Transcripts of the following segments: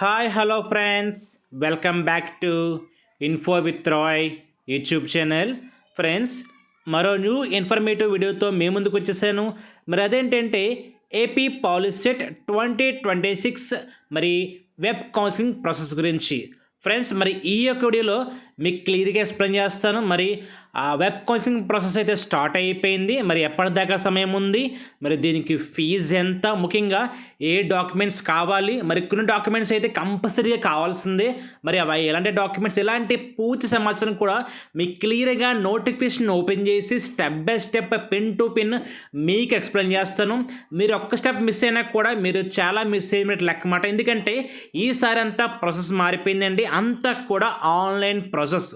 Hi hello friends, welcome back to info with Roy YouTube channel. Friends, మరో new informative వీడియోతో మీ ముందుకు వచ్చేసాను. మరి అదేంటంటే ఏపీ పాలిసెట్ 2026 మరి వెబ్ కౌన్సిలింగ్ ప్రాసెస్ గురించి. ఫ్రెండ్స్, మరి ఈ యొక్క వీడియోలో మీకు క్లియర్గా ఎక్స్ప్లెయిన్ చేస్తాను. మరి ఆ వెబ్ కౌన్సిలింగ్ ప్రాసెస్ అయితే స్టార్ట్ అయిపోయింది. మరి ఎప్పటిదాకా సమయం ఉంది, మరి దీనికి ఫీజు ఎంత, ముఖ్యంగా ఏ డాక్యుమెంట్స్ కావాలి, మరి కొన్ని డాక్యుమెంట్స్ అయితే కంపల్సరీగా కావాల్సిందే. మరి అవి ఎలాంటి డాక్యుమెంట్స్, ఎలాంటి పూర్తి సమాచారం కూడా మీకు క్లియర్గా నోటిఫికేషన్ ఓపెన్ చేసి step by step pin to pin మీకు ఎక్స్ప్లెయిన్ చేస్తాను. మీరు ఒక్క స్టెప్ మిస్ అయినా కూడా మీరు చాలా మిస్ అయినట్టు లెక్క మాట. ఎందుకంటే ఈసారి అంతా ప్రాసెస్ మారిపోయిందండి. అంతా కూడా ఆన్లైన్ ప్రాసెస్.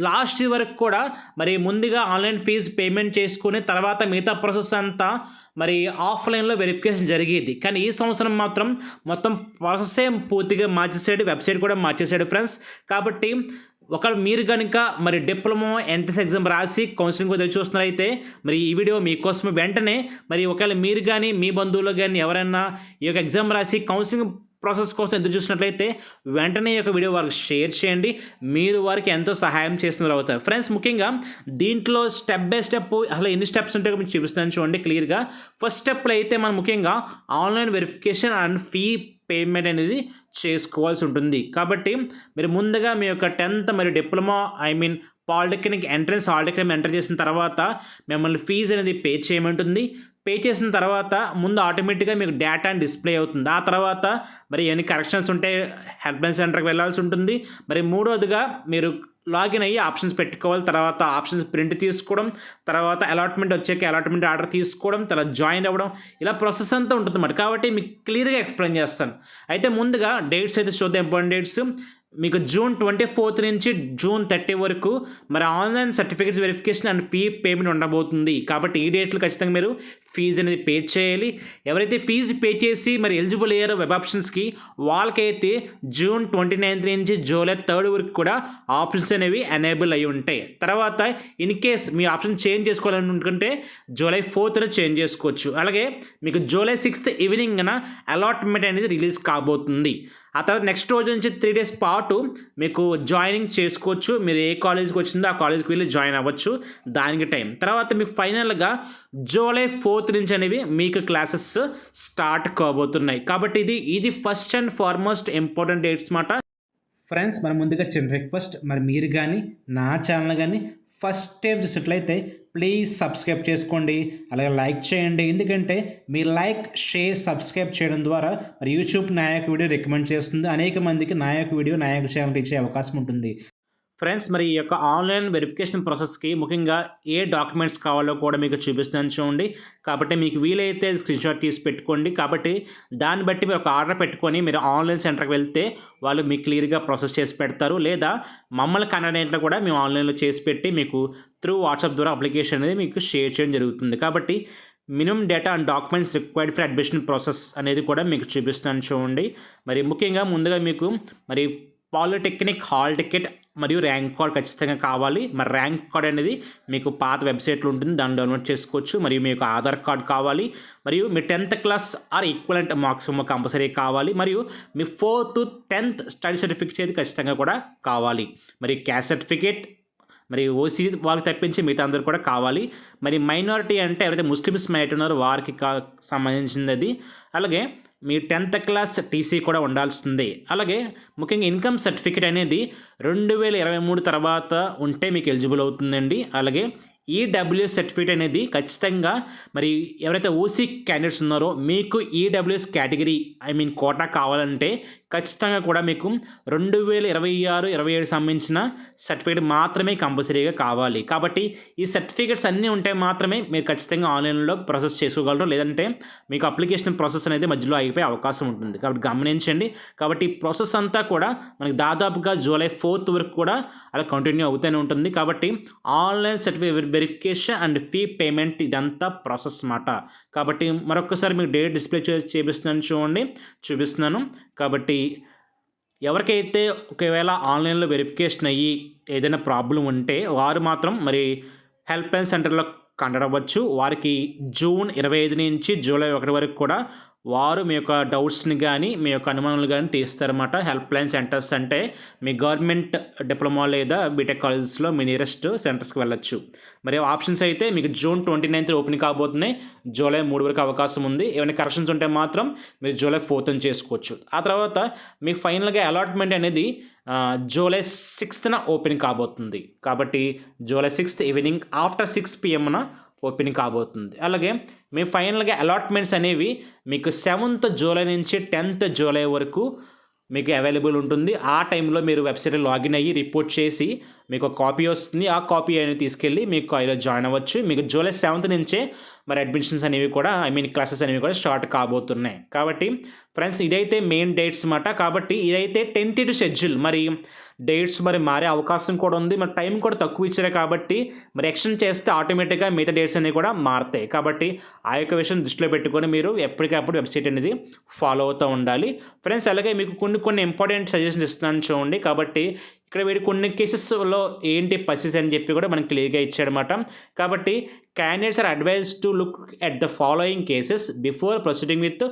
లాస్ట్ ఇయర్ వరకు కూడా మరి ముందుగా ఆన్లైన్ ఫీజు పేమెంట్ చేసుకుని తర్వాత మిగతా ప్రాసెస్ అంతా మరి ఆఫ్లైన్లో వెరిఫికేషన్ జరిగేది. కానీ ఈ సంవత్సరం మాత్రం మొత్తం ప్రాసెసే పూర్తిగా మార్చేసాడు, వెబ్సైట్ కూడా మార్చేసాడు ఫ్రెండ్స్. కాబట్టి ఒకవేళ మీరు కనుక మరి డిప్లొమా ఎంట్రన్స్ ఎగ్జామ్ రాసి కౌన్సిలింగ్ ఎదురు చూస్తున్నారైతే మరి ఈ వీడియో మీకోసమే. వెంటనే మరి ఒకవేళ మీరు కానీ మీ బంధువులు కానీ ఎవరైనా ఈ యొక్క ఎగ్జామ్ రాసి కౌన్సిలింగ్ ప్రాసెస్ కోసం ఎదురు చూసినట్లయితే వెంటనే ఈ యొక్క వీడియో వారికి షేర్ చేయండి. మీరు వారికి ఎంతో సహాయం చేసిన వారు అవుతారు. ఫ్రెండ్స్, ముఖ్యంగా దీంట్లో స్టెప్ బై స్టెప్ అసలు ఎన్ని స్టెప్స్ ఉంటాయో మీకు చూపిస్తాను చూడండి క్లియర్గా. ఫస్ట్ స్టెప్లో అయితే మనం ముఖ్యంగా online verification and fee payment అనేది చేసుకోవాల్సి ఉంటుంది. కాబట్టి మీరు ముందుగా మీ యొక్క 10th మరియు డిప్లొమా పాలిటెక్నిక్ ఎంట్రన్స్ ఎంటర్ చేసిన తర్వాత మిమ్మల్ని ఫీజు అనేది పే చేయమంటుంది. పే చేసిన తర్వాత ముందు ఆటోమేటిక్గా మీకు డేటా డిస్ప్లే అవుతుంది. ఆ తర్వాత మరి ఎన్ని కరెక్షన్స్ ఉంటే హెల్ప్లైన్ సెంటర్కి వెళ్ళాల్సి ఉంటుంది. మరి మూడోదిగా మీరు లాగిన్ అయ్యి ఆప్షన్స్ పెట్టుకోవాలి. తర్వాత ఆప్షన్స్ ప్రింట్ తీసుకోవడం, తర్వాత అలాట్మెంట్ వచ్చాక అలాట్మెంట్ ఆర్డర్ తీసుకోవడం, తర్వాత జాయిన్ అవ్వడం, ఇలా ప్రాసెస్ అంతా ఉంటుంది అన్నమాట. కాబట్టి మీకు క్లియర్గా ఎక్స్ప్లెయిన్ చేస్తాను. అయితే ముందుగా డేట్స్ అయితే చూద్దాం. ఇంపార్టెంట్ డేట్స్ మీకు June 24 నుంచి June 30 వరకు మరి online certificates verification and fee payment ఉండబోతుంది. కాబట్టి ఈ డేట్లు ఖచ్చితంగా మీరు ఫీజు అనేది పే చేయాలి. ఎవరైతే ఫీజు పే చేసి మరి ఎలిజిబుల్ అయ్యారో వెబ్ ఆప్షన్స్కి వాళ్ళకైతే June 29 నుంచి July 3 వరకు కూడా ఆప్షన్స్ అనేవి ఎనేబుల్ అయి ఉంటాయి. తర్వాత in case me option change చేసుకోవాలని అనుకుంటే July 4th చేంజ్ చేసుకోవచ్చు. అలాగే మీకు July 6th ఈవినింగ్న అలాట్మెంట్ అనేది రిలీజ్ కాబోతుంది. ఆ తర్వాత నెక్స్ట్ రోజు నుంచి 3 days పాటు మీకు జాయినింగ్ చేసుకోవచ్చు. మీరు ఏ కాలేజ్కి వచ్చిందో ఆ కాలేజ్కి వెళ్ళి జాయిన్ అవ్వచ్చు. దానికి టైం తర్వాత మీకు ఫైనల్గా July 4th నుంచి అనేవి మీకు క్లాసెస్ స్టార్ట్ కాబోతున్నాయి. కాబట్టి ఇది first and foremost important dates మాట. ఫ్రెండ్స్, మరి ముందుగా చిన్న రిక్వెస్ట్, మరి మీరు కానీ నా ఛానల్ కానీ ఫస్ట్ టైం చూసినట్లయితే ప్లీజ్ సబ్స్క్రైబ్ చేసుకోండి, అలాగే లైక్ చేయండి. ఎందుకంటే మీ లైక్, షేర్, సబ్స్క్రైబ్ చేయడం ద్వారా మరి యూట్యూబ్ నా యొక్క వీడియో రికమెండ్ చేస్తుంది. అనేక మందికి నా యొక్క వీడియో నా యొక్క ఛానల్ ఇచ్చే అవకాశం ఉంటుంది. ఫ్రెండ్స్, మరి ఈ యొక్క ఆన్లైన్ వెరిఫికేషన్ ప్రాసెస్కి ముఖ్యంగా ఏ డాక్యుమెంట్స్ కావాలో కూడా మీకు చూపిస్తాను చూడండి. కాబట్టి మీకు వీలైతే స్క్రీన్షాట్ తీసి పెట్టుకోండి. కాబట్టి దాన్ని బట్టి మీరు ఒక ఆర్డర్ పెట్టుకొని మీరు ఆన్లైన్ సెంటర్కి వెళ్తే వాళ్ళు మీకు క్లియర్గా ప్రాసెస్ చేసి పెడతారు. లేదా మమ్మల్ని కన్వీనియంట్గా కూడా మేము ఆన్లైన్లో చేసి పెట్టి మీకు త్రూ వాట్సాప్ ద్వారా అప్లికేషన్ అనేది మీకు షేర్ చేయడం జరుగుతుంది. కాబట్టి minimum data and documents required for admission process అనేది కూడా మీకు చూపిస్తాను చూడండి. మరి ముఖ్యంగా ముందుగా మీకు మరి పాలిటెక్నిక్ హాల్ టికెట్ మరియు ర్యాంక్ కార్డ్ ఖచ్చితంగా కావాలి. మరి ర్యాంక్ కార్డ్ అనేది మీకు పాత వెబ్సైట్లో ఉంటుంది, దాన్ని డౌన్లోడ్ చేసుకోవచ్చు. మరియు మీకు ఆధార్ కార్డ్ కావాలి, మరియు మీ 10th class are equivalent marks compulsory కావాలి. మరియు మీ 4th to 10th study certificate ఖచ్చితంగా కూడా కావాలి. మరి క్యాస్ట్ సర్టిఫికేట్ మరి ఓసీ వాళ్ళకి తప్పించి మిగతా అందరూ కూడా కావాలి. మరి మైనారిటీ అంటే ఎవరైతే ముస్లిమ్స్ మైనారిటీ ఉన్నారో వారికి సంబంధించింది అది. అలాగే మీ 10th క్లాస్ టీసీ కూడా ఉండాల్సిందే. అలాగే ముఖ్యంగా ఇన్కమ్ సర్టిఫికేట్ అనేది 2023 తర్వాత ఉంటే మీకు ఎలిజిబుల్ అవుతుందండి. అలాగే ఈడబ్ల్యూఎస్ సర్టిఫికేట్ అనేది ఖచ్చితంగా మరి ఎవరైతే ఓసీ క్యాండిడేట్స్ ఉన్నారో మీకు ఈడబ్ల్యూఎస్ కేటగిరీ కోటా కావాలంటే ఖచ్చితంగా కూడా మీకు 2026-27 సంబంధించిన సర్టిఫికేట్ మాత్రమే కంపల్సరీగా కావాలి. కాబట్టి ఈ సర్టిఫికేట్స్ అన్నీ ఉంటే మాత్రమే మీరు ఖచ్చితంగా ఆన్లైన్లో ప్రాసెస్ చేసుకోగలరు. లేదంటే మీకు అప్లికేషన్ ప్రాసెస్ అనేది మధ్యలో ఆగిపోయే అవకాశం ఉంటుంది. కాబట్టి గమనించండి. కాబట్టి ఈ ప్రాసెస్ అంతా కూడా మనకి దాదాపుగా July 4th వరకు కూడా అలా కంటిన్యూ అవుతూనే ఉంటుంది. కాబట్టి online certificate verification and fee payment ఇదంతా ప్రాసెస్ మాట. కాబట్టి మరొకసారి మీకు డేట్ డిస్ప్లే చూపిస్తున్నాను. కాబట్టి ఎవరికైతే ఒకవేళ ఆన్లైన్లో వెరిఫికేషన్ అయ్యి ఏదైనా ప్రాబ్లం ఉంటే వారు మాత్రం మరి హెల్ప్ లైన్ సెంటర్లో కండక్ట్ అవ్వచ్చు. వారికి June 25 నుంచి July 1 వరకు కూడా వారు మీ యొక్క డౌట్స్ని కానీ మీ యొక్క అనుమానాలు కానీ తీస్తారన్నమాట. హెల్ప్ లైన్ సెంటర్స్ అంటే మీ గవర్నమెంట్ డిప్లొమా లేదా బీటెక్ కాలేజెస్లో మీ నియరెస్ట్ సెంటర్స్కి వెళ్ళొచ్చు. మరి ఆప్షన్స్ అయితే మీకు జూన్ 29 ఓపెనింగ్ కాబోతున్నాయి. జూలై 3 వరకు అవకాశం ఉంది. ఏమైనా కరెక్షన్స్ ఉంటే మాత్రం మీరు జూలై 4 చేసుకోవచ్చు. ఆ తర్వాత మీకు ఫైనల్గా అలాట్మెంట్ అనేది జూలై 6న ఓపెనింగ్ కాబోతుంది. కాబట్టి July 6 evening after 6 PM opening కాబోతుంది. అలాగే మీ ఫైనల్గా అలాట్మెంట్స్ అనేవి మీకు 7th జూలై నుంచి 10th జూలై వరకు మీకు అవైలబుల్ ఉంటుంది. ఆ టైంలో మీరు వెబ్సైట్లో లాగిన్ అయ్యి రిపోర్ట్ చేసి మీకు ఒక కాపీ వస్తుంది. ఆ కాపీ అనేది తీసుకెళ్ళి మీకు కాలేజ్లో జాయిన్ అవ్వచ్చు. మీకు జూలై 7th నుంచే మరి అడ్మిషన్స్ అనేవి కూడా క్లాసెస్ అనేవి కూడా స్టార్ట్ కాబోతున్నాయి. కాబట్టి ఫ్రెండ్స్ ఇదైతే మెయిన్ డేట్స్ అన్నమాట. కాబట్టి ఇదైతే టెంటేటివ్ షెడ్యూల్. మరి డేట్స్ మరి మారే అవకాశం కూడా ఉంది. మరి టైం కూడా తక్కువ ఇచ్చారు కాబట్టి మరి ఎక్స్టెండ్ చేస్తే ఆటోమేటిక్గా మిగతా డేట్స్ అనేవి కూడా మారుతాయి. కాబట్టి ఆ యొక్క విషయం దృష్టిలో పెట్టుకొని మీరు ఎప్పటికప్పుడు వెబ్సైట్ అనేది ఫాలో అవుతూ ఉండాలి ఫ్రెండ్స్. అలాగే మీకు కొన్ని ఇంపార్టెంట్ సజెషన్స్ ఇస్తున్నాను చూడండి. కాబట్టి ఇక్కడ వీడు కొన్ని కేసెస్లో ఏంటి పరిస్థితి అని చెప్పి కూడా మనకి క్లియర్గా ఇచ్చాడనమాట. కాబట్టి candidates are advise to look at the following cases before proceeding with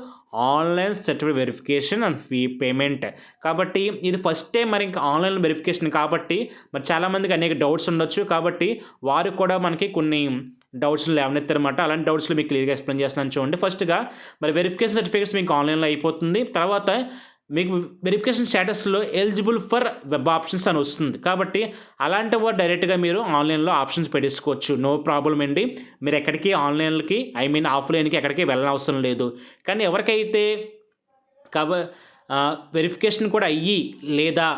online certificate verification and fee payment. కాబట్టి ఇది ఫస్ట్ టైం మరి ఇంకా ఆన్లైన్ వెరిఫికేషన్ కాబట్టి మరి చాలామందికి అనేక డౌట్స్ ఉండొచ్చు. కాబట్టి వారు కూడా మనకి కొన్ని డౌట్స్ లేవనెత్తారన్నమాట. అలాంటి డౌట్స్లో మీకు క్లియర్గా ఎక్స్ప్లెయిన్ చేస్తున్నాను చూడండి. ఫస్ట్గా మరి వెరిఫికేషన్ సర్టిఫికేట్స్ మీకు ఆన్లైన్లో అయిపోతుంది. తర్వాత మీకు వెరిఫికేషన్ స్టేటస్లో ఎలిజిబుల్ ఫర్ వెబ్ ఆప్షన్స్ అని వస్తుంది. కాబట్టి అలాంటి వారు డైరెక్ట్గా మీరు ఆన్లైన్లో ఆప్షన్స్ పెట్టేసుకోవచ్చు. నో ప్రాబ్లం అండి. మీరు ఎక్కడికి ఆన్లైన్కి ఆఫ్లైన్కి ఎక్కడికి వెళ్ళనవసరం లేదు. కానీ ఎవరికైతే వెరిఫికేషన్ కూడా అయ్యి లేదా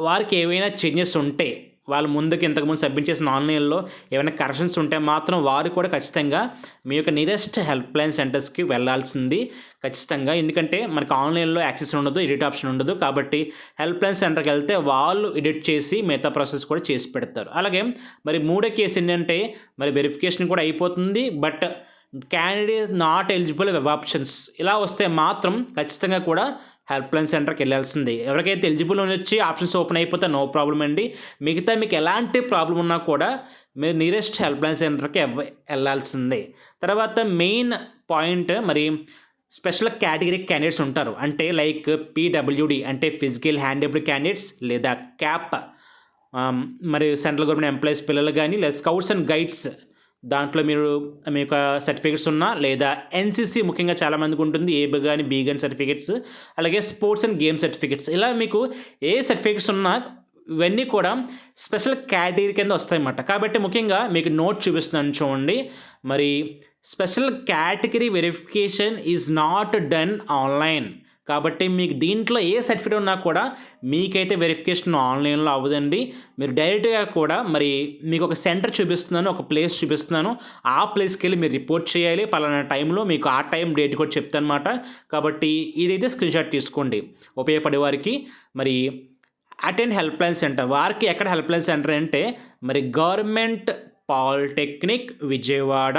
వారికి ఏవైనా చేంజెస్ ఉంటే వాళ్ళు ముందుకు ఇంతకుముందు సబ్మిట్ చేసిన ఆన్లైన్లో ఏమైనా కరెక్షన్స్ ఉంటే మాత్రం వారు కూడా ఖచ్చితంగా మీ యొక్క నియరెస్ట్ హెల్ప్ లైన్ సెంటర్స్కి వెళ్ళాల్సింది ఖచ్చితంగా. ఎందుకంటే మనకు ఆన్లైన్లో యాక్సెస్ ఉండదు, ఎడిట్ ఆప్షన్ ఉండదు. కాబట్టి హెల్ప్ లైన్ సెంటర్కి వెళ్తే వాళ్ళు ఎడిట్ చేసి మిగతా ప్రాసెస్ కూడా చేసి పెడతారు. అలాగే మరి మూడో కేసు ఏంటంటే మరి వెరిఫికేషన్ కూడా అయిపోతుంది. But candidate not eligible web options ఇలా వస్తే మాత్రం ఖచ్చితంగా కూడా హెల్ప్ లైన్ సెంటర్కి వెళ్ళాల్సిందే. ఎవరికైతే ఎలిజిబుల్ వచ్చి ఆప్షన్స్ ఓపెన్ అయిపోతే నో ప్రాబ్లం అండి. మిగతా మీకు ఎలాంటి ప్రాబ్లం ఉన్నా కూడా మీరు నియరెస్ట్ హెల్ప్ లైన్ సెంటర్కి వెళ్ళాల్సిందే. తర్వాత మెయిన్ పాయింట్ మరి స్పెషల్ కేటగిరీ క్యాండిడేట్స్ ఉంటారు. అంటే లైక్ PWD అంటే ఫిజికల్ హ్యాండిక్యాప్డ్ క్యాండిడేట్స్ లేదా క్యాప్ మరి సెంట్రల్ గవర్నమెంట్ ఎంప్లాయీస్ పిల్లలు కానీ లేదా స్కౌట్స్ అండ్ గైడ్స్ దాంట్లో మీరు మీ యొక్క సర్టిఫికేట్స్ ఉన్నా లేదా NCC ముఖ్యంగా చాలామందికి ఉంటుంది, AB కానీ B కానీ సర్టిఫికేట్స్, అలాగే స్పోర్ట్స్ అండ్ గేమ్ సర్టిఫికేట్స్. ఇలా మీకు ఏ సర్టిఫికేట్స్ ఉన్నా ఇవన్నీ కూడా స్పెషల్ కేటగిరీ కింద వస్తాయన్నమాట. కాబట్టి ముఖ్యంగా మీకు నోట్ చూపిస్తున్నాను చూడండి. మరి special category verification is not done online. కాబట్టి మీకు దీంట్లో ఏ సర్టిఫికేట్ ఉన్నా కూడా మీకైతే వెరిఫికేషన్ ఆన్లైన్లో అవ్వదండి. మీరు డైరెక్ట్గా కూడా మరి మీకు ఒక సెంటర్ చూపిస్తున్నాను, ఒక ప్లేస్ చూపిస్తున్నాను, ఆ ప్లేస్కి వెళ్ళి మీరు రిపోర్ట్ చేయాలి. పలానా టైంలో మీకు ఆ టైం డేట్ కూడా చెప్తాను అనమాట. కాబట్టి ఇదైతే స్క్రీన్ షాట్ తీసుకోండి ఉపయోగపడే వారికి. మరి అటెండ్ హెల్ప్ లైన్ సెంటర్ వారికి ఎక్కడ హెల్ప్ లైన్ సెంటర్ అంటే మరి government polytechnic Vijayawada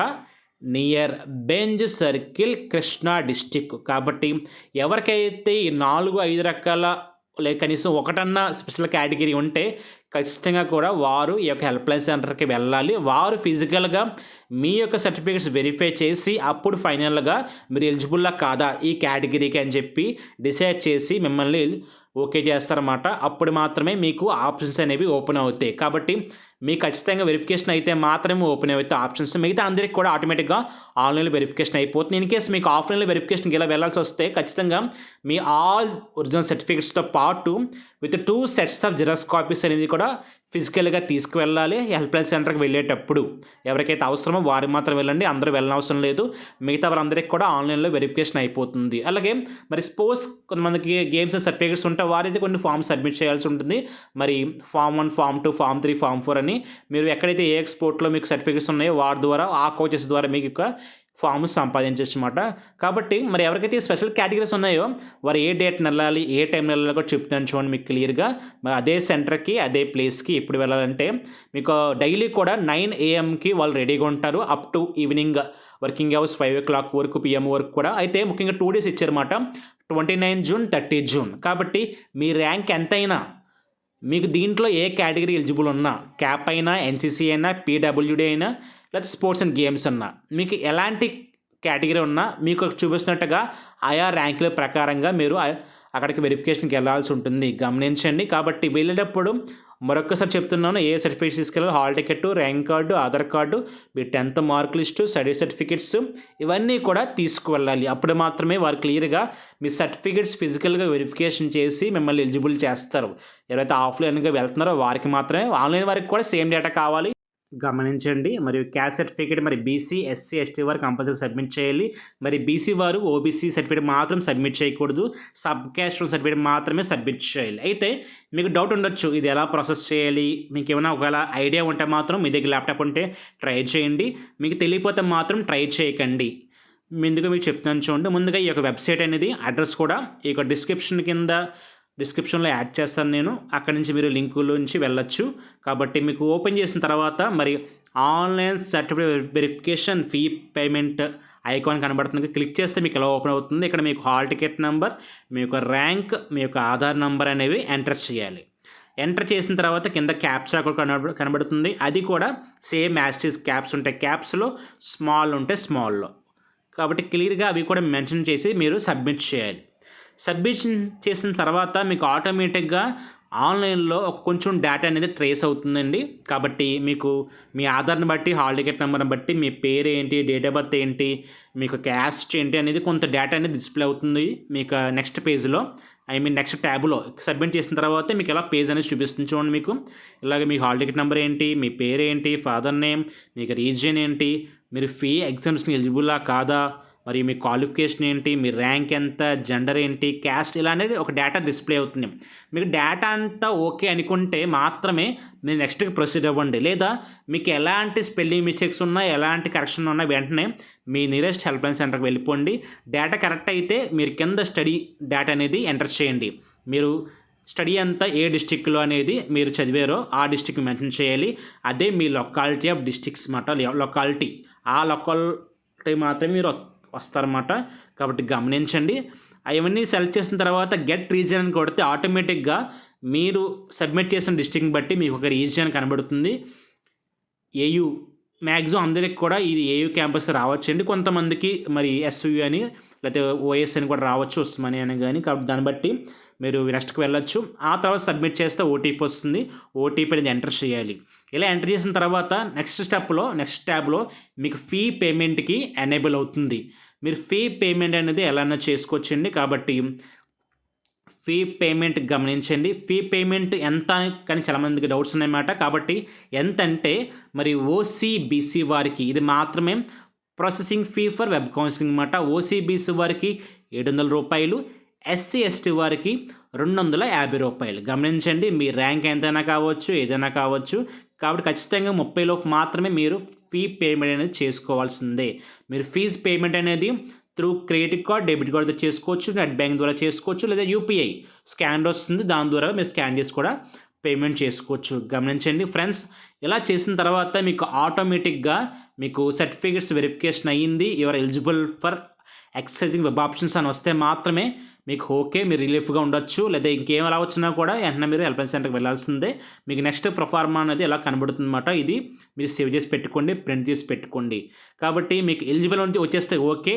near Benz circle Krishna district. కాబట్టి ఎవరికైతే ఈ 4-5 రకాల లేక కనీసం ఒకటన్నా స్పెషల్ కేటగిరీ ఉంటే ఖచ్చితంగా కూడా వారు ఈ యొక్క హెల్ప్ లైన్ సెంటర్కి వెళ్ళాలి. వారు ఫిజికల్గా మీ యొక్క సర్టిఫికేట్స్ వెరిఫై చేసి అప్పుడు ఫైనల్గా మీరు ఎలిజిబుల్లా కాదా ఈ కేటగిరీకి అని చెప్పి డిసైడ్ చేసి మిమ్మల్ని ఓకే చేస్తారన్నమాట. అప్పుడు మాత్రమే మీకు ఆప్షన్స్ అనేవి ఓపెన్ అవుతాయి. కాబట్టి మీకు ఖచ్చితంగా వెరిఫికేషన్ అయితే మాత్రమే ఓపెన్ అవుతాయి ఆప్షన్స్. మిగతా అందరికీ కూడా ఆటోమేటిక్గా ఆన్లైన్లో వెరిఫికేషన్ అయిపోతుంది. ఇన్ కేసు మీకు ఆఫ్లైన్లో వెరిఫికేషన్కి ఇలా వెళ్ళాల్సి వస్తే ఖచ్చితంగా మీ ఆల్ ఒరిజినల్ సర్టిఫికేట్స్తో పాటు with 2 sets of xerox copies అనేది కూడా ఫిజికల్గా తీసుకువెళ్ళాలి హెల్ప్ లైన్ సెంటర్కి వెళ్ళేటప్పుడు. ఎవరికైతే అవసరమో వారు మాత్రం వెళ్ళండి, అందరూ వెళ్ళనవసరం లేదు. మిగతా వారందరికీ కూడా ఆన్లైన్లో వెరిఫికేషన్ అయిపోతుంది. అలాగే మరి స్పోర్ట్స్ కొంతమందికి గేమ్స్ సర్టిఫికేట్స్ ఉంటే వారైతే కొన్ని ఫామ్స్ సబ్మిట్ చేయాల్సి ఉంటుంది. మరి Form 1, Form 2, Form 3, Form 4 అని మీరు ఎక్కడైతే ఏ స్పోర్ట్లో మీకు సర్టిఫికేట్స్ ఉన్నాయో వారి ద్వారా ఆ కోచెస్ ద్వారా మీకు యొక్క ఫామ్ సంపాదించవచ్చు అన్నమాట. కాబట్టి మరి ఎవరికైతే స్పెషల్ కేటగిరీస్ ఉన్నాయో వారు ఏ డేట్ వెళ్ళాలి, ఏ టైం వెళ్ళాలి కూడా చెప్తాను చూడండి మీకు క్లియర్గా. మరి అదే సెంటర్కి అదే ప్లేస్కి ఎప్పుడు వెళ్ళాలంటే మీకు డైలీ కూడా 9 AM వాళ్ళు రెడీగా ఉంటారు. Up to evening working hours 5 o'clock వరకు PM వరకు కూడా. అయితే ముఖ్యంగా 2 days ఇచ్చారన్నమాట, 29 June, 30 June. కాబట్టి మీ ర్యాంక్ ఎంతైనా మీకు దీంట్లో ఏ కేటగిరీ ఎలిజిబుల్ ఉన్నా, క్యాప్ అయినా, NCC అయినా, PWD అయినా, లేకపోతే స్పోర్ట్స్ అండ్ గేమ్స్ అన్నా, మీకు ఎలాంటి కేటగిరీ ఉన్నా మీకు చూపిస్తున్నట్టుగా ఆయా ర్యాంకుల ప్రకారంగా మీరు అక్కడికి వెరిఫికేషన్కి వెళ్ళాల్సి ఉంటుంది, గమనించండి. కాబట్టి వెళ్ళేటప్పుడు మరొకసారి చెప్తున్నాను, ఏ సర్టిఫికేట్స్ తీసుకెళ్ళాలి, hall ticket, rank card, Aadhaar card, మీ 10th mark list, study certificates ఇవన్నీ కూడా తీసుకువెళ్ళాలి. అప్పుడు మాత్రమే వారు క్లియర్గా మీ సర్టిఫికేట్స్ ఫిజికల్గా వెరిఫికేషన్ చేసి మిమ్మల్ని ఎలిజిబుల్ చేస్తారు. ఎవరైతే ఆఫ్లైన్గా వెళ్తున్నారో వారికి మాత్రమే, ఆన్లైన్ వారికి కూడా సేమ్ డేటా కావాలి, గమనించండి. మరియు క్యాస్ట్ సర్టిఫికేట్ మరి బీసీ, ఎస్సీ, ఎస్టీ వారు కంపల్సరీ సబ్మిట్ చేయాలి. మరి బీసీ వారు ఓబీసీ సర్టిఫికేట్ మాత్రం సబ్మిట్ చేయకూడదు, సబ్ క్యాస్ట్ సర్టిఫికేట్ మాత్రమే సబ్మిట్ చేయాలి. అయితే మీకు డౌట్ ఉండొచ్చు, ఇది ఎలా ప్రాసెస్ చేయాలి, మీకు ఏమైనా ఒకవేళ ఐడియా ఉంటే మాత్రం మీ దగ్గర ల్యాప్టాప్ ఉంటే ట్రై చేయండి, మీకు తెలియకపోతే మాత్రం ట్రై చేయకండి. ముందుగా మీకు చెప్తున్నాను చూడండి. ముందుగా ఈ యొక్క వెబ్సైట్ అనేది అడ్రస్ కూడా ఈ యొక్క డిస్క్రిప్షన్లో యాడ్ చేస్తాను నేను, అక్కడి నుంచి మీరు లింకుల నుంచి వెళ్ళొచ్చు. కాబట్టి మీకు ఓపెన్ చేసిన తర్వాత మరి online certificate verification fee payment icon కనబడుతుంది, క్లిక్ చేస్తే మీకు ఎలా ఓపెన్ అవుతుంది. ఇక్కడ మీకు హాల్ టికెట్ నెంబర్, మీ యొక్క ర్యాంక్, మీ యొక్క ఆధార్ నెంబర్ అనేవి ఎంటర్ చేయాలి. ఎంటర్ చేసిన తర్వాత కింద క్యాప్చా కూడా కనబడుతుంది, అది కూడా సేమ్ యాస్టీస్ క్యాప్స్ ఉంటాయి, క్యాప్స్లో స్మాల్ ఉంటే స్మాల్లో. కాబట్టి క్లియర్గా అవి కూడా మెన్షన్ చేసి మీరు సబ్మిట్ చేయాలి. సబ్మిషన్ చేసిన తర్వాత మీకు ఆటోమేటిక్గా ఆన్లైన్లో కొంచెం డేటా అనేది ట్రేస్ అవుతుందండి. కాబట్టి మీకు మీ ఆధార్ని బట్టి, హాల్ టికెట్ నెంబర్ని బట్టి మీ పేరు ఏంటి, డేట్ ఆఫ్ బర్త్ ఏంటి, మీకు క్యాస్ట్ ఏంటి అనేది కొంత డేటా అనేది డిస్ప్లే అవుతుంది మీకు నెక్స్ట్ పేజ్లో, నెక్స్ట్ ట్యాబ్లో. సబ్మిట్ చేసిన తర్వాత మీకు ఇలా పేజ్ అనేది చూపిస్తుంది చూడండి. మీకు ఇలాగ మీ హాల్ టికెట్ నెంబర్ ఏంటి, మీ పేరు ఏంటి, ఫాదర్ నేమ్, మీకు రీజియన్ ఏంటి, మీరు ఫీ ఎగ్జామ్స్ని ఎలిజిబుల్లా కాదా, మరి మీ క్వాలిఫికేషన్ ఏంటి, మీ ర్యాంక్ ఎంత, జెండర్ ఏంటి, క్యాస్ట్, ఇలా అనేది ఒక డేటా డిస్ప్లే అవుతుంది. మీకు డేటా అంతా ఓకే అనుకుంటే మాత్రమే మీరు నెక్స్ట్కి ప్రొసీడ్ అవ్వండి. లేదా మీకు ఎలాంటి స్పెల్లింగ్ మిస్టేక్స్ ఉన్నా, ఎలాంటి కరెక్షన్ ఉన్నా వెంటనే మీ నియరెస్ట్ హెల్ప్ లైన్ సెంటర్కి వెళ్ళిపోండి. డేటా కరెక్ట్ అయితే మీరు కింద స్టడీ డేటా అనేది ఎంటర్ చేయండి. మీరు స్టడీ అంతా ఏ డిస్టిక్లో అనేది మీరు చదివారో ఆ డిస్టిక్ మెన్షన్ చేయాలి. అదే మీ లొకాలిటీ ఆఫ్ డిస్టిక్స్ మాట, లొకాలిటీ, ఆ లొకాలిటీ మాత్రమే మీరు వస్తారన్నమాట. కాబట్టి గమనించండి. అవన్నీ సెలెక్ట్ చేసిన తర్వాత గెట్ రీజియన్ అని కొడితే ఆటోమేటిక్గా మీరు సబ్మిట్ చేసిన డిస్ట్రిక్ట్ని బట్టి మీకు ఒక రీజియన్ కనబడుతుంది. ఏయూ మ్యాక్సిమం అందరికి కూడా ఇది ఏయూ క్యాంపస్ రావచ్చండి, కొంతమందికి మరి ఎస్యూ అని లేకపోతే ఓఎస్ అని కూడా రావచ్చు, ఉస్మాని అని కానీ. కాబట్టి దాన్ని బట్టి మీరు నెక్స్ట్కి వెళ్ళొచ్చు. ఆ తర్వాత సబ్మిట్ చేస్తే ఓటీపీ వస్తుంది, ఓటీపీ అనేది ఎంటర్ చేయాలి. ఇలా ఎంటర్ చేసిన తర్వాత నెక్స్ట్ ట్యాబ్లో మీకు ఫీ పేమెంట్కి ఎనేబుల్ అవుతుంది. మీరు ఫీ పేమెంట్ అనేది ఎలానో చేసుకోవచ్చండి. కాబట్టి ఫీ పేమెంట్ గమనించండి. ఫీ పేమెంట్ ఎంత కానీ చాలామందికి డౌట్స్ ఉన్నాయన్నమాట. కాబట్టి ఎంత అంటే మరి ఓసీబీసీ వారికి ఇది మాత్రమే processing fee for web counselling అన్నమాట. ఓసీబీసీ వారికి 700 రూపాయలు, ఎస్సీ ఎస్టీ వారికి 250 రూపాయలు. గమనించండి, మీ ర్యాంక్ ఎంతైనా కావచ్చు, ఏదైనా కావచ్చు. కాబట్టి ఖచ్చితంగా 30 లోపు మాత్రమే మీరు ఫీ పేమెంట్ అనేది చేసుకోవాల్సిందే. మీరు ఫీజు పేమెంట్ అనేది త్రూ క్రెడిట్ కార్డ్, డెబిట్ కార్డ్తో చేసుకోవచ్చు, నెట్ బ్యాంక్ ద్వారా చేసుకోవచ్చు, లేదా యూపీఐ స్కానర్ వస్తుంది, దాని ద్వారా మీరు స్కాన్ చేసి కూడా పేమెంట్ చేసుకోవచ్చు. గమనించండి ఫ్రెండ్స్, ఇలా చేసిన తర్వాత మీకు ఆటోమేటిక్గా మీకు సర్టిఫికేట్స్ వెరిఫికేషన్ అయ్యింది, your eligible for exercising web options అని వస్తే మాత్రమే మీకు ఓకే, మీరు రిలీఫ్గా ఉండొచ్చు. లేదా ఇంకేం అలా వచ్చినా కూడా వెంటనే మీరు హెల్ప్ లైన్ సెంటర్కి వెళ్ళాల్సిందే. మీకు నెక్స్ట్ ప్రొఫార్మా అనేది ఎలా కనబడుతుంది అన్నమాట. ఇది మీరు సేవ్ చేసి పెట్టుకోండి, ప్రింట్ చేసి పెట్టుకోండి. కాబట్టి మీకు ఎలిజిబుల్ వచ్చేస్తే ఓకే,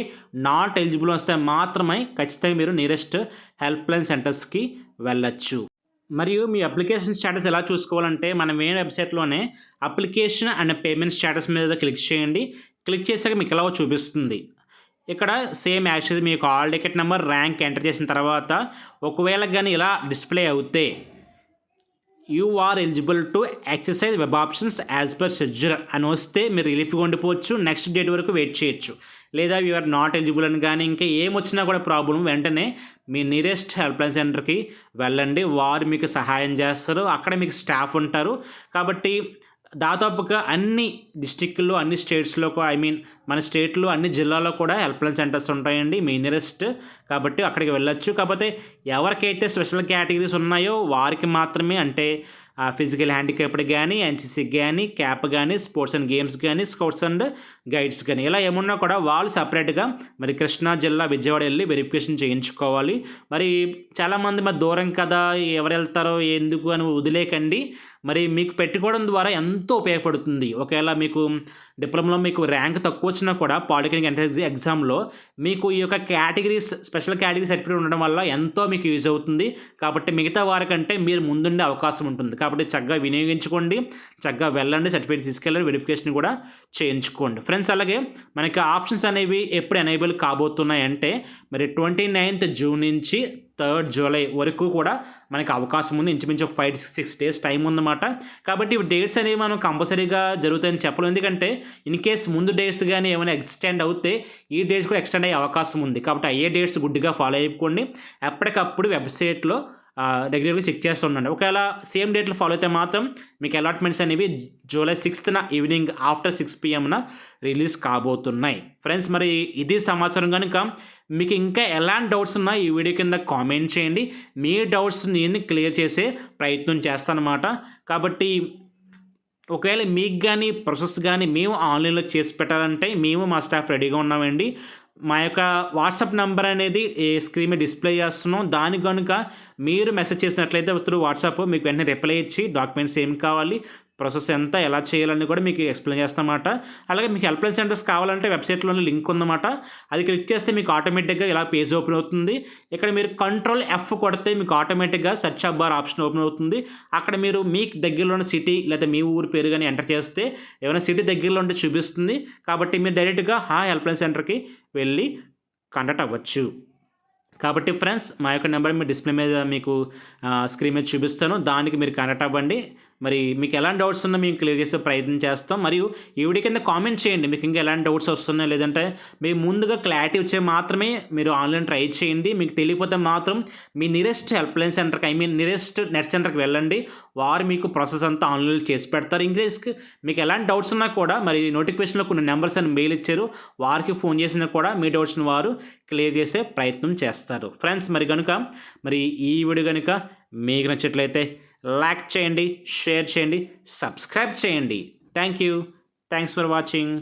నాట్ ఎలిజిబుల్ వస్తే మాత్రమే ఖచ్చితంగా మీరు నియరెస్ట్ హెల్ప్ లైన్ సెంటర్స్కి వెళ్ళచ్చు. మరియు మీ అప్లికేషన్ స్టేటస్ ఎలా చూసుకోవాలంటే మన మెయిన్ వెబ్సైట్లోనే అప్లికేషన్ అండ్ పేమెంట్ స్టేటస్ మీద క్లిక్ చేయండి. క్లిక్ చేశాక మీకు ఎలా చూపిస్తుంది. ఇక్కడ సేమ్ యాక్చువల్లీ మీకు hall ticket number, rank enter చేసిన తర్వాత ఒకవేళ కానీ ఇలా డిస్ప్లే అవుతే you are eligible to exercise web options as per schedule అని వస్తే మీరు రిలీఫ్గా ఉండిపోవచ్చు, నెక్స్ట్ డేట్ వరకు వెయిట్ చేయొచ్చు. లేదా యూ ఆర్ నాట్ ఎలిజిబుల్ అని కానీ ఇంకా ఏమొచ్చినా కూడా ప్రాబ్లం, వెంటనే మీ నియరెస్ట్ హెల్ప్ లైన్ సెంటర్కి వెళ్ళండి, వారు మీకు సహాయం చేస్తారు, అక్కడ మీకు స్టాఫ్ ఉంటారు. కాబట్టి దాదాపుగా అన్ని డిస్టిక్ల్లో, అన్ని స్టేట్స్లో, మన స్టేట్లో అన్ని జిల్లాల్లో కూడా హెల్ప్ లైన్ సెంటర్స్ ఉంటాయండి మీ నియరెస్ట్. కాబట్టి అక్కడికి వెళ్ళొచ్చు. కాకపోతే ఎవరికైతే స్పెషల్ కేటగిరీస్ ఉన్నాయో వారికి మాత్రమే, అంటే ఫిజికల్ హ్యాండిక్యాప్డ్ కానీ, ఎన్సీసీ కానీ, క్యాప్ కానీ, స్పోర్ట్స్ అండ్ గేమ్స్ కానీ, స్కౌట్స్ అండ్ గైడ్స్ కానీ, ఇలా ఏమున్నా కూడా వాళ్ళు సపరేట్గా మరి కృష్ణా జిల్లా విజయవాడ వెళ్ళి వెరిఫికేషన్ చేయించుకోవాలి. మరి చాలామంది మరి దూరం కదా, ఎవరు వెళ్తారో ఎందుకు అని వదిలేకండి. మరి మీకు పెట్టుకోవడం ద్వారా ఎంతో ఉపయోగపడుతుంది. ఒకవేళ మీకు డిప్లొమాలో మీకు ర్యాంక్ తక్కువ వచ్చినా కూడా పాలిటెక్నిక్ ఎంట్రన్స్ ఎగ్జామ్లో మీకు ఈ యొక్క కేటగిరీస్ స్పెషల్ కేటగిరీ సర్టిఫికేట్ ఉండడం వల్ల ఎంతో మీకు యూజ్ అవుతుంది. కాబట్టి మిగతా వారికంటే మీరు ముందుండే అవకాశం ఉంటుంది. కాబట్టి చక్కగా వినియోగించుకోండి, చక్కగా వెళ్ళండి, సర్టిఫికేట్ తీసుకెళ్ళండి, వెరిఫికేషన్ కూడా చేయించుకోండి ఫ్రెండ్స్. అలాగే మనకి ఆప్షన్స్ అనేవి ఎప్పుడు ఎనేబుల్ కాబోతున్నాయంటే మరి 29th జూన్ నుంచి 3rd జూలై వరకు కూడా మనకి అవకాశం ఉంది. ఇంచుమించు 5-6 డేస్ టైం ఉందన్నమాట. కాబట్టి ఇవి డేట్స్ అనేవి మనం కంపల్సరీగా జరుగుతాయని చెప్పలేం. ఎందుకంటే ఇన్ కేస్ ముందు డేట్స్ కానీ ఏమైనా ఎక్స్టెండ్ అవుతే ఈ డేట్స్ కూడా ఎక్స్టెండ్ అయ్యే అవకాశం ఉంది. కాబట్టి అయ్యే డేట్స్ గుడ్డిగా ఫాలో అయిపోండి. ఎప్పటికప్పుడు వెబ్సైట్లో రెగ్యులర్గా చెక్ చేస్తూ ఉండండి. ఒకవేళ సేమ్ డేట్లో ఫాలో అయితే మాత్రం మీకు అలాట్మెంట్స్ అనేవి July 6th evening after 6 PM release కాబోతున్నాయి ఫ్రెండ్స్. మరి ఇది సమాచారం కనుక మీకు ఇంకా ఎలాంటి డౌట్స్ ఉన్నా ఈ వీడియో కింద కామెంట్ చేయండి. మీ డౌట్స్ నేను క్లియర్ చేసే ప్రయత్నం చేస్తానన్నమాట. కాబట్టి ఒకవేళ మీకు కానీ ప్రాసెస్ కానీ మేము ఆన్లైన్లో చేసి పెట్టాలంటే మేము మా స్టాఫ్ రెడీగా ఉన్నామండి. మా యొక్క వాట్సాప్ నెంబర్ అనేది స్క్రీన్ మీద డిస్ప్లే చేస్తున్నాం. దానికి కనుక మీరు మెసేజ్ చేసినట్లయితే త్రూ వాట్సాప్ మీకు వెంటనే రిప్లై ఇచ్చి డాక్యుమెంట్స్ ఏం కావాలి, ప్రాసెస్ ఎంత, ఎలా చేయాలని కూడా మీకు ఎక్స్ప్లెయిన్ చేస్తామన్నమాట. అలాగే మీకు హెల్ప్లైన్ సెంటర్స్ కావాలంటే వెబ్సైట్లోనే లింక్ ఉందన్నమాట. అది క్లిక్ చేస్తే మీకు ఆటోమేటిక్గా ఇలా పేజ్ ఓపెన్ అవుతుంది. ఇక్కడ మీరు Ctrl+F కొడితే మీకు ఆటోమేటిక్గా సెర్చ్ బార్ ఆప్షన్ ఓపెన్ అవుతుంది. అక్కడ మీరు మీకు దగ్గరలో ఉన్న సిటీ లేదా మీ ఊరి పేరు కానీ ఎంటర్ చేస్తే ఏమైనా సిటీ దగ్గరలో ఉంటే చూపిస్తుంది. కాబట్టి మీరు డైరెక్ట్గా హెల్ప్లైన్ సెంటర్కి వెళ్ళి కాంటాక్ట్ అవ్వచ్చు. కాబట్టి ఫ్రెండ్స్ మా యొక్క నెంబర్ మీ డిస్ప్లే మీద మీకు స్క్రీన్ మీద చూపిస్తాను. దానికి మీరు కాంటాక్ట్ అవ్వండి. మరి మీకు ఎలాంటి డౌట్స్ ఉన్నా మేము క్లియర్ చేసే ప్రయత్నం చేస్తాం. మరియు ఈ వీడియో కింద కామెంట్ చేయండి మీకు ఇంకా ఎలాంటి డౌట్స్ వస్తున్నాయి, లేదంటే మీకు ముందుగా క్లారిటీ వచ్చే మాత్రమే మీరు ఆన్లైన్ ట్రై చేయండి. మీకు తెలియకపోతే మాత్రం మీ నియరెస్ట్ హెల్ప్లైన్ సెంటర్కి నియరెస్ట్ నెట్ సెంటర్కి వెళ్ళండి. వారు మీకు ప్రాసెస్ అంతా ఆన్లైన్లో చేసి పెడతారు. ఇంగ్లీష్కి మీకు ఎలాంటి డౌట్స్ ఉన్నా కూడా మరి నోటిఫికేషన్లో కొన్ని నెంబర్స్ అని మెయిల్ ఇచ్చారు, వారికి ఫోన్ చేసినా కూడా మీ డౌట్స్ని వారు క్లియర్ చేసే ప్రయత్నం చేస్తారు ఫ్రెండ్స్. మరి కనుక మరి ఈ వీడియో కనుక మీకు నచ్చట్లయితే లైక్ చేయండి, షేర్ చేయండి, సబ్స్క్రైబ్ చేయండి. Thank you. Thanks for watching.